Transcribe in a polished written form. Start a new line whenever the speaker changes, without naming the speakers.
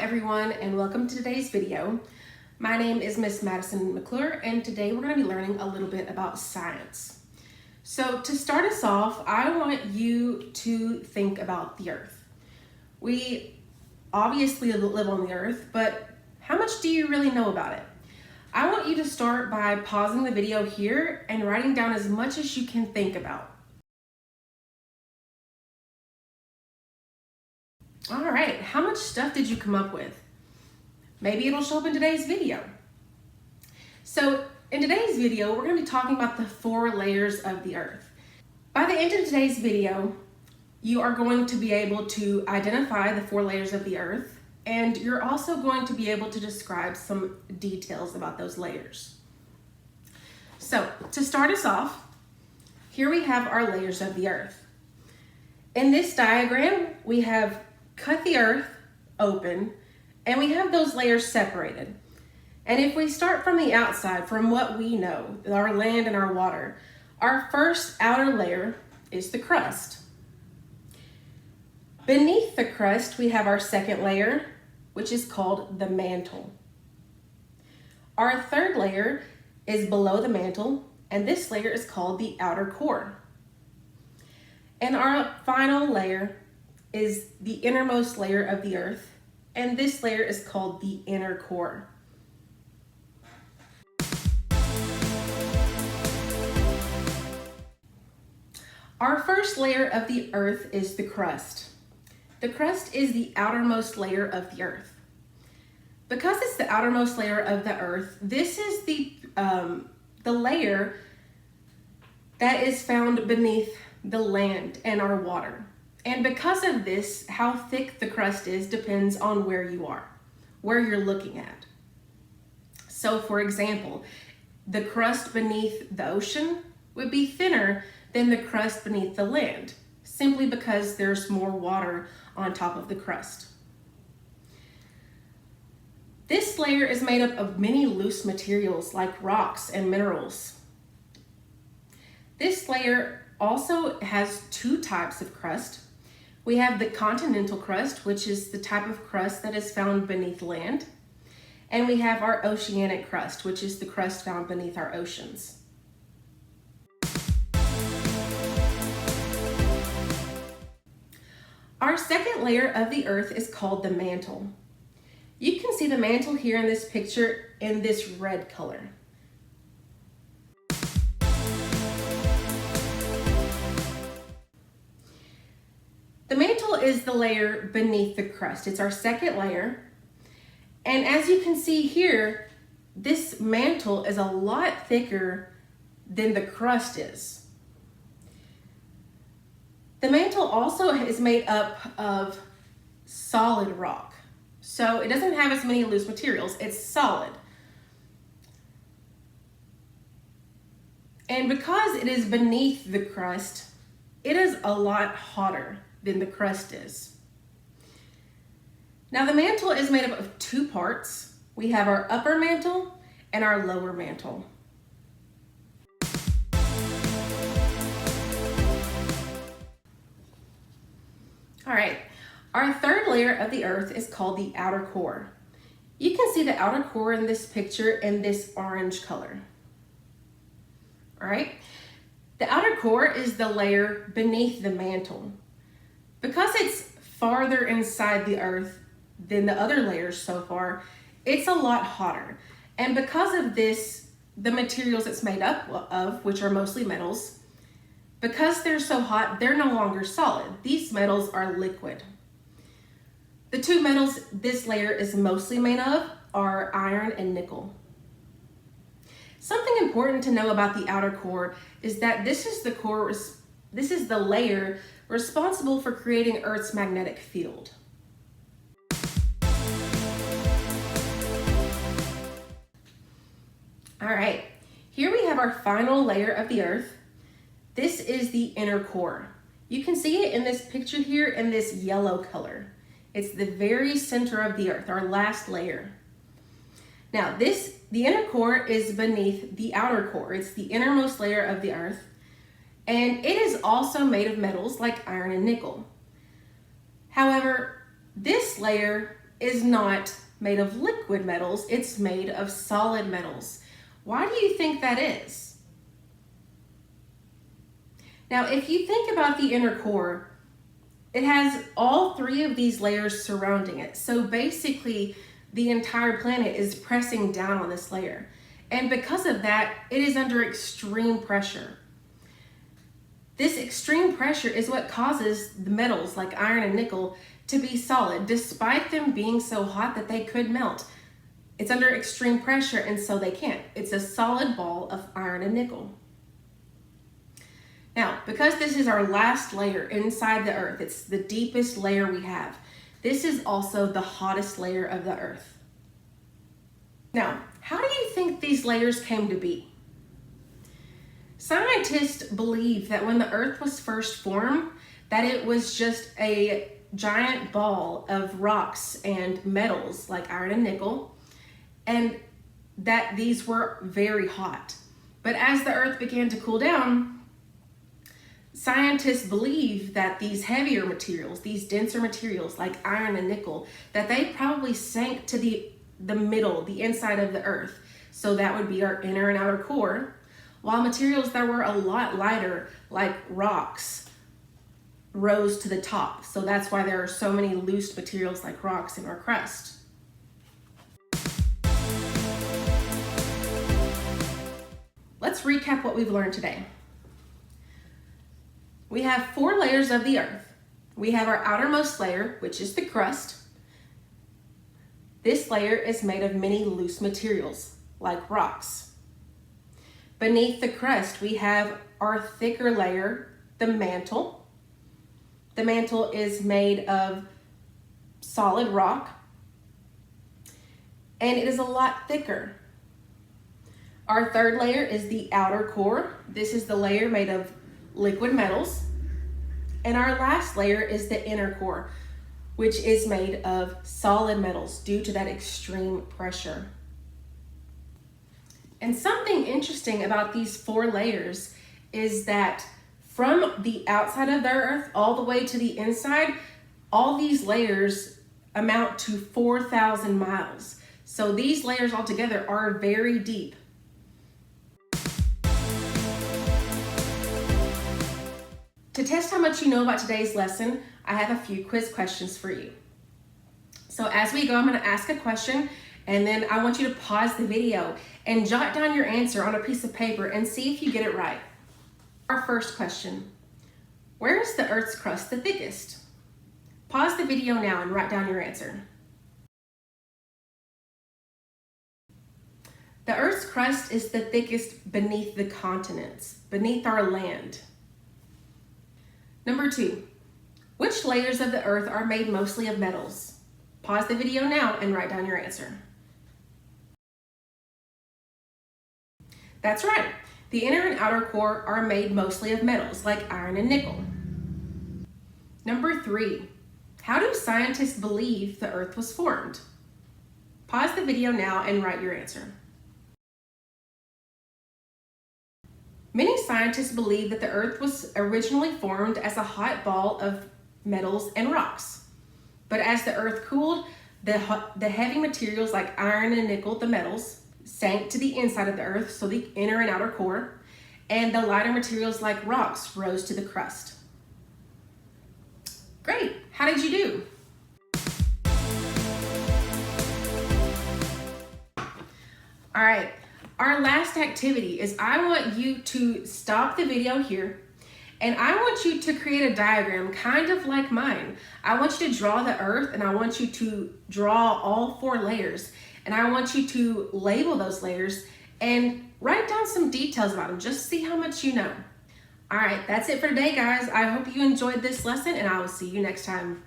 everyone, and welcome to today's video. My name is Miss Madison McClure, and today we're going to be learning a little bit about science. So to start us off, I want you to think about the Earth. We obviously live on the Earth, but how much do you really know about it? I want you to start by pausing the video here and writing down as much as you can think about. All right, how much stuff did you come up with? Maybe it'll show up in today's video. So in today's video, we're going to be talking about the 4 layers of the Earth. By the end of today's video, you are going to be able to identify the 4 layers of the Earth, and you're also going to be able to describe some details about those layers. So to start us off, here we have our layers of the Earth. In this diagram, we have cut the Earth open, and we have those layers separated. And if we start from the outside, from what we know, our land and our water, our first outer layer is the crust. Beneath the crust, we have our second layer, which is called the mantle. Our third layer is below the mantle, and this layer is called the outer core. And our final layer is the innermost layer of the Earth, and this layer is called the inner core. Our first layer of the Earth is the crust. The crust is the outermost layer of the Earth. Because it's the outermost layer of the Earth, this is the layer that is found beneath the land and our water. And because of this, how thick the crust is depends on where you are, where you're looking at. So for example, the crust beneath the ocean would be thinner than the crust beneath the land, simply because there's more water on top of the crust. This layer is made up of many loose materials like rocks and minerals. This layer also has 2 types of crust. We have the continental crust, which is the type of crust that is found beneath land. And we have our oceanic crust, which is the crust found beneath our oceans. Our second layer of the Earth is called the mantle. You can see the mantle here in this picture in this red color. The mantle is the layer beneath the crust. It's our second layer. And as you can see here, this mantle is a lot thicker than the crust is. The mantle also is made up of solid rock. So it doesn't have as many loose materials. It's solid. And because it is beneath the crust, it is a lot hotter than the crust is. Now the mantle is made up of 2 parts. We have our upper mantle and our lower mantle. All right, our third layer of the Earth is called the outer core. You can see the outer core in this picture in this orange color. All right, the outer core is the layer beneath the mantle. Because it's farther inside the Earth than the other layers so far, it's a lot hotter. And because of this, the materials it's made up of, which are mostly metals, because they're so hot, they're no longer solid. These metals are liquid. The 2 metals this layer is mostly made of are iron and nickel. Something important to know about the outer core is that this is the layer responsible for creating Earth's magnetic field. All right, here we have our final layer of the Earth. This is the inner core. You can see it in this picture here in this yellow color. It's the very center of the Earth, our last layer. Now the inner core is beneath the outer core. It's the innermost layer of the Earth. And it is also made of metals like iron and nickel. However, this layer is not made of liquid metals, it's made of solid metals. Why do you think that is? Now, if you think about the inner core, it has all three of these layers surrounding it. So basically, the entire planet is pressing down on this layer. And because of that, it is under extreme pressure. This extreme pressure is what causes the metals like iron and nickel to be solid, despite them being so hot that they could melt. It's under extreme pressure, and so they can't. It's a solid ball of iron and nickel. Now, because this is our last layer inside the Earth, it's the deepest layer we have. This is also the hottest layer of the Earth. Now, how do you think these layers came to be? Scientists believe that when the Earth was first formed, that it was just a giant ball of rocks and metals like iron and nickel, and that these were very hot. But as the Earth began to cool down, scientists believe that these heavier materials, these denser materials like iron and nickel, that they probably sank to the middle, the inside of the Earth. So that would be our inner and outer core, while materials that were a lot lighter, like rocks, rose to the top. So that's why there are so many loose materials like rocks in our crust. Let's recap what we've learned today. We have 4 layers of the Earth. We have our outermost layer, which is the crust. This layer is made of many loose materials, like rocks. Beneath the crust, we have our thicker layer, the mantle. The mantle is made of solid rock, and it is a lot thicker. Our third layer is the outer core. This is the layer made of liquid metals. And our last layer is the inner core, which is made of solid metals due to that extreme pressure. And something interesting about these 4 layers is that from the outside of the Earth all the way to the inside, all these layers amount to 4,000 miles. So these layers altogether are very deep. To test how much you know about today's lesson, I have a few quiz questions for you. So as we go, I'm going to ask a question, and then I want you to pause the video and jot down your answer on a piece of paper and see if you get it right. Our first question: where is the Earth's crust the thickest? Pause the video now and write down your answer. The Earth's crust is the thickest beneath the continents, beneath our land. Number 2, which layers of the Earth are made mostly of metals? Pause the video now and write down your answer. That's right. The inner and outer core are made mostly of metals like iron and nickel. Number 3, how do scientists believe the Earth was formed? Pause the video now and write your answer. Many scientists believe that the Earth was originally formed as a hot ball of metals and rocks. But as the Earth cooled, the heavy materials like iron and nickel, the metals, sank to the inside of the Earth, so the inner and outer core, and the lighter materials like rocks rose to the crust. Great! How did you do? All right, our last activity is I want you to stop the video here, and I want you to create a diagram kind of like mine. I want you to draw the Earth, and I want you to draw all 4 layers, and I want you to label those layers and write down some details about them. Just see how much you know. All right, that's it for today, guys. I hope you enjoyed this lesson, and I will see you next time.